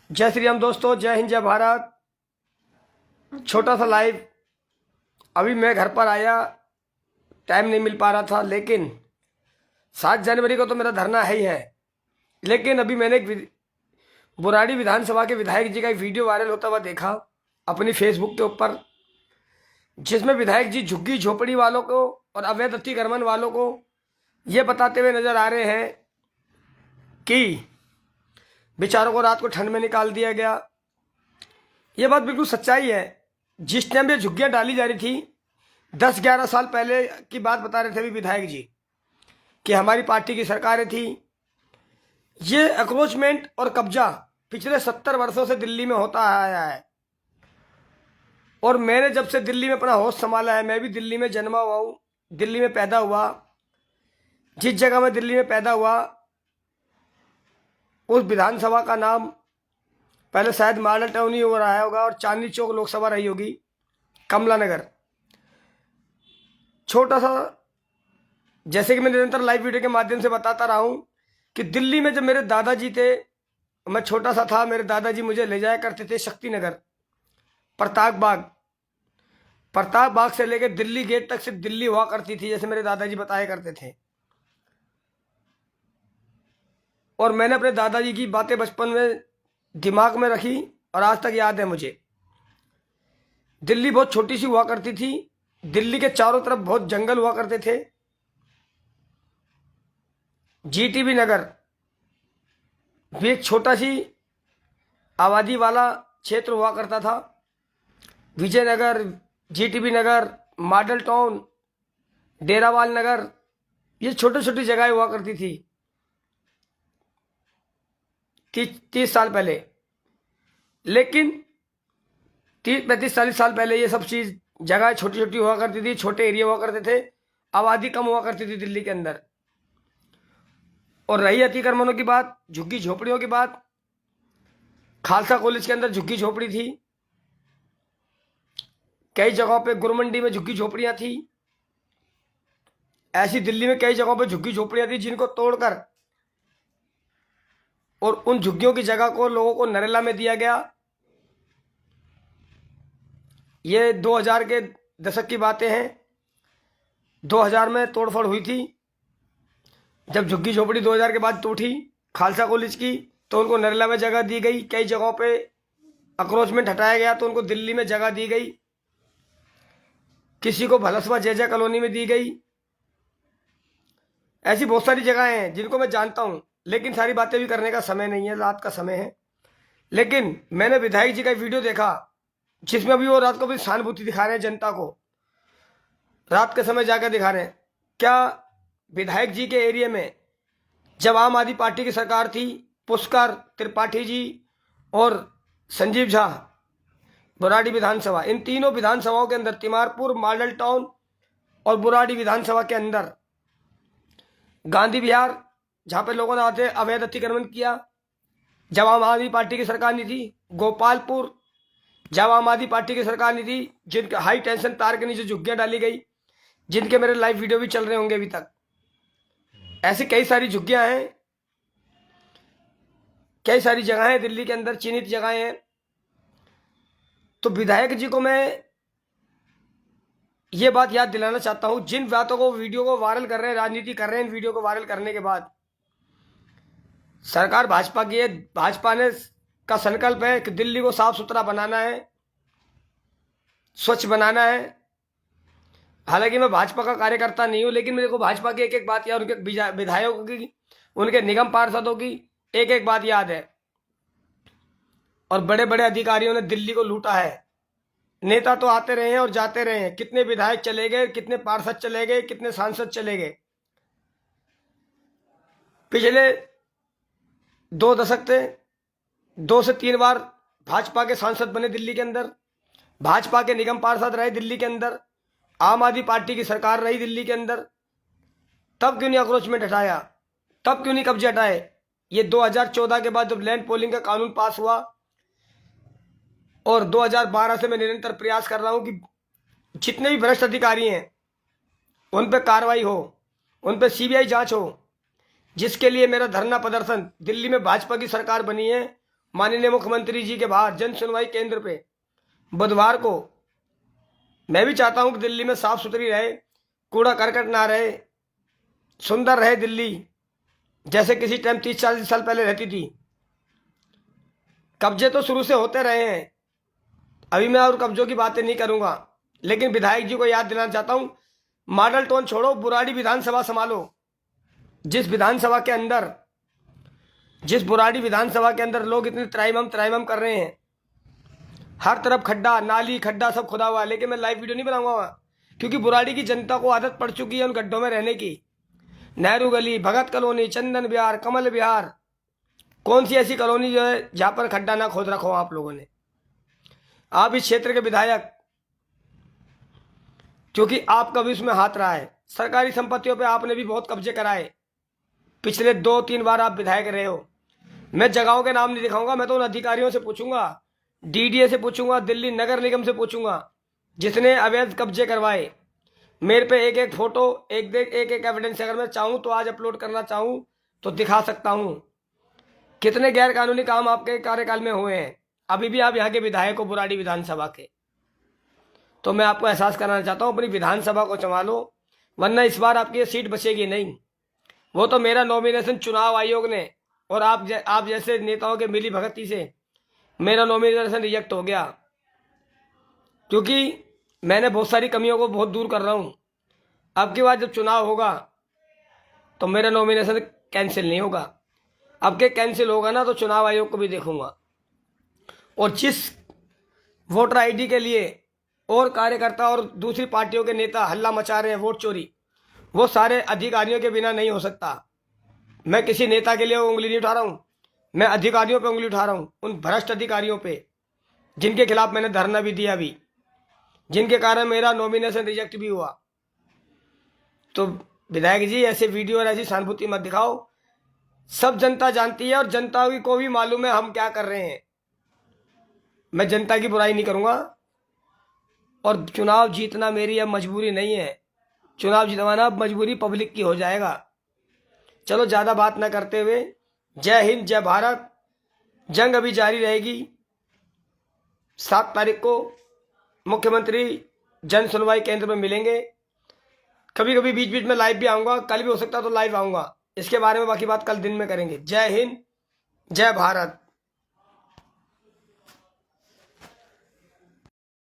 जय श्री राम दोस्तों, जय हिंद, जय भारत। छोटा सा लाइव। अभी मैं घर पर आया, टाइम नहीं मिल पा रहा था, लेकिन 7 जनवरी को तो मेरा धरना है ही है। लेकिन अभी मैंने बुराड़ी विधानसभा के विधायक जी का एक वीडियो वायरल होता हुआ देखा अपनी फेसबुक के ऊपर, जिसमें विधायक जी झुग्गी झोपड़ी वालों को और अवैध अतिक्रमण वालों को ये बताते हुए नजर आ रहे हैं कि बेचारों को रात को ठंड में निकाल दिया गया। ये बात बिल्कुल सच्चाई है। जिस टाइम ये झुग्गियां डाली जा रही थी, 10-11 साल पहले की बात बता रहे थे अभी विधायक जी कि हमारी पार्टी की सरकारें थी। ये अक्रोचमेंट और कब्जा पिछले 70 वर्षों से दिल्ली में होता आया है, और मैंने जब से दिल्ली में अपना होश संभाला है, मैं भी दिल्ली में जन्मा हुआ हूँ, दिल्ली में पैदा हुआ। जिस जगह में दिल्ली में पैदा हुआ उस विधानसभा का नाम पहले शायद मॉडल टाउन ही हो रहा होगा और चांदनी चौक लोकसभा रही होगी, कमला नगर। छोटा सा, जैसे कि मैं निरंतर लाइव वीडियो के माध्यम से बताता रहा हूं कि दिल्ली में जब मेरे दादाजी थे, मैं छोटा सा था, मेरे दादाजी मुझे ले जाया करते थे शक्ति नगर, प्रताप बाग से लेकर दिल्ली गेट तक सिर्फ दिल्ली हुआ करती थी, जैसे मेरे दादाजी बताया करते थे। और मैंने अपने दादाजी की बातें बचपन में दिमाग में रखी और आज तक याद है मुझे। दिल्ली बहुत छोटी सी हुआ करती थी, दिल्ली के चारों तरफ बहुत जंगल हुआ करते थे। जीटीबी नगर भी एक छोटा सी आबादी वाला क्षेत्र हुआ करता था। विजयनगर, जीटीबी नगर, मॉडल टाउन, डेरावाल नगर, ये छोटी छोटी जगह हुआ करती थी 30 साल पहले। लेकिन 30-35-40 साल पहले ये सब चीज जगह छोटी छोटी हुआ करती थी, छोटे एरिया हुआ करते थे, आबादी कम हुआ करती थी दिल्ली के अंदर। और रही अतिक्रमणों की बात, झुग्गी झोपड़ियों की बात, खालसा कॉलेज के अंदर झुग्गी झोपड़ी थी, कई जगहों पे गुरुमंडी में झुग्गी झोपड़ियां थी। ऐसी दिल्ली में कई जगहों पे झुग्गी झोपड़ियां थी जिनको तोड़कर और उन झुग्गियों की जगह को लोगों को नरेला में दिया गया। ये 2000 के दशक की बातें हैं। 2000 में तोड़फोड़ हुई थी, जब झुग्गी झोपड़ी 2000 के बाद टूटी खालसा कॉलेज की, तो उनको नरेला में जगह दी गई। कई जगहों पे अक्रोचमेंट हटाया गया तो उनको दिल्ली में जगह दी गई, किसी को भलसवा जैजा कॉलोनी में दी गई। ऐसी बहुत सारी जगहें हैं जिनको मैं जानता हूं, लेकिन सारी बातें भी करने का समय नहीं है, रात का समय है। लेकिन मैंने विधायक जी का वीडियो देखा जिसमें अभी वो रात को भी सहानुभूति दिखा रहे हैं जनता को, रात के समय जाकर दिखा रहे हैं। क्या विधायक जी के एरिया में जब आम आदमी पार्टी की सरकार थी, पुष्कर त्रिपाठी जी और संजीव झा, बुराड़ी विधानसभा, इन तीनों विधानसभाओं के अंदर, तिमारपुर, मॉडल टाउन और बुराड़ी विधानसभा के अंदर, गांधी विहार जहां पे लोगों ने आते अवैध अतिक्रमण किया जब आम आदमी पार्टी की सरकार नहीं थी, गोपालपुर जब आम आदमी पार्टी की सरकार नहीं थी, जिनके हाई टेंशन तार के नीचे झुग्गियां डाली गई, जिनके मेरे लाइव वीडियो भी चल रहे होंगे अभी तक। ऐसी कई सारी झुग्गियां हैं, कई सारी जगहें हैं दिल्ली के अंदर, चिन्हित जगहें हैं। तो विधायक जी को मैं ये बात याद दिलाना चाहता हूं, जिन बातों को, वीडियो को वायरल कर रहे हैं, राजनीति कर रहे हैं, इन वीडियो को वायरल करने के बाद सरकार भाजपा की है, भाजपा ने का संकल्प है कि दिल्ली को साफ सुथरा बनाना है, स्वच्छ बनाना है। हालांकि मैं भाजपा का कार्यकर्ता नहीं हूं, लेकिन मेरे को भाजपा की एक एक बात याद, उनके विधायकों की, उनके निगम पार्षदों की एक एक बात याद है। और बड़े बड़े अधिकारियों ने दिल्ली को लूटा है। नेता तो आते रहे हैं और जाते रहे हैं, कितने विधायक चले गए, कितने पार्षद चले गए, कितने सांसद चले गए। पिछले 2 दशक से 2 से 3 बार भाजपा के सांसद बने दिल्ली के अंदर, भाजपा के निगम पार्षद रहे दिल्ली के अंदर, आम आदमी पार्टी की सरकार रही दिल्ली के अंदर। तब क्यों नहीं अक्रोचमेंट हटाया, तब क्यों नहीं कब्जे हटाए? ये 2014 के बाद जब लैंड पोलिंग का कानून पास हुआ, और 2012 से मैं निरंतर प्रयास कर रहा हूं कि जितने भी भ्रष्ट अधिकारी हैं उन पर कार्रवाई हो, उन पर सीबीआई जांच हो, जिसके लिए मेरा धरना प्रदर्शन, दिल्ली में भाजपा की सरकार बनी है माननीय मुख्यमंत्री जी के बाहर जन सुनवाई केंद्र पे बुधवार को। मैं भी चाहता हूं कि दिल्ली में साफ सुथरी रहे, कूड़ा करकट ना रहे, सुंदर रहे दिल्ली जैसे किसी टाइम 30-40 साल पहले रहती थी। कब्जे तो शुरू से होते रहे हैं, अभी मैं और कब्जों की बातें नहीं करूंगा, लेकिन विधायक जी को याद दिलाना चाहता हूं, मॉडल टाउन छोड़ो, बुराड़ी विधानसभा संभालो। जिस बुराड़ी विधानसभा के अंदर लोग इतने त्राइमम कर रहे हैं, हर तरफ खड्डा नाली खड्डा सब खुदा हुआ है, लेकिन मैं लाइव वीडियो नहीं बनाऊंगा वहाँ, क्योंकि बुराड़ी की जनता को आदत पड़ चुकी है उन गड्ढों में रहने की। नेहरू गली, भगत कॉलोनी, चंदन विहार, कमल विहार, कौन सी ऐसी कॉलोनी जो है जहां पर खड्डा ना खोद रखो आप लोगों ने। आप इस क्षेत्र के विधायक, क्योंकि आपका भी उसमें हाथ रहा है, सरकारी संपत्तियों पे आपने भी बहुत कब्जे कराए, पिछले 2-3 बार आप विधायक रहे हो। मैं जगहों के नाम नहीं दिखाऊंगा, मैं तो उन अधिकारियों से पूछूंगा, डीडीए से पूछूंगा, दिल्ली नगर निगम से पूछूंगा, जिसने अवैध कब्जे करवाए। मेरे पे एक एक फोटो, एक एविडेंस अगर मैं चाहूँ तो आज अपलोड करना चाहूँ तो दिखा सकता हूँ। कितने गैर कानूनी काम आपके कार्यकाल में हुए हैं, अभी भी आप यहाँ के विधायक हो बुराड़ी विधानसभा के। तो मैं आपको एहसास कराना चाहता हूँ, अपनी विधानसभा को संभालो, वरना इस बार आपकी सीट बचेगी नहीं। वो तो मेरा नॉमिनेशन चुनाव आयोग ने और आप जैसे नेताओं के मिली भगती से मेरा नॉमिनेशन रिजेक्ट हो गया, क्योंकि मैंने बहुत सारी कमियों को बहुत दूर कर रहा हूँ। अब की बार जब चुनाव होगा तो मेरा नॉमिनेशन कैंसिल नहीं होगा, अब के कैंसिल होगा ना तो चुनाव आयोग को भी देखूंगा। और जिस वोटर आईडी के लिए और कार्यकर्ता और दूसरी पार्टियों के नेता हल्ला मचा रहे हैं वोट चोरी, वो सारे अधिकारियों के बिना नहीं हो सकता। मैं किसी नेता के लिए उंगली नहीं उठा रहा हूँ, मैं अधिकारियों पे उंगली उठा रहा हूँ, उन भ्रष्ट अधिकारियों पे जिनके खिलाफ मैंने धरना भी दिया भी, जिनके कारण मेरा नॉमिनेशन रिजेक्ट भी हुआ। तो विधायक जी ऐसे वीडियो और ऐसी सहानुभूति मत दिखाओ, सब जनता जानती है और जनता को भी मालूम है हम क्या कर रहे हैं। मैं जनता की बुराई नहीं करूंगा, और चुनाव जीतना मेरी अब मजबूरी नहीं है, चुनाव जितवाना अब मजबूरी पब्लिक की हो जाएगा। चलो ज़्यादा बात ना करते हुए, जय हिंद जय भारत। जंग अभी जारी रहेगी। 7 तारीख को मुख्यमंत्री जन सुनवाई केंद्र में मिलेंगे। कभी कभी बीच बीच में लाइव भी आऊँगा, कल भी हो सकता तो लाइव आऊँगा। इसके बारे में बाकी बात कल दिन में करेंगे। जय हिंद जय भारत।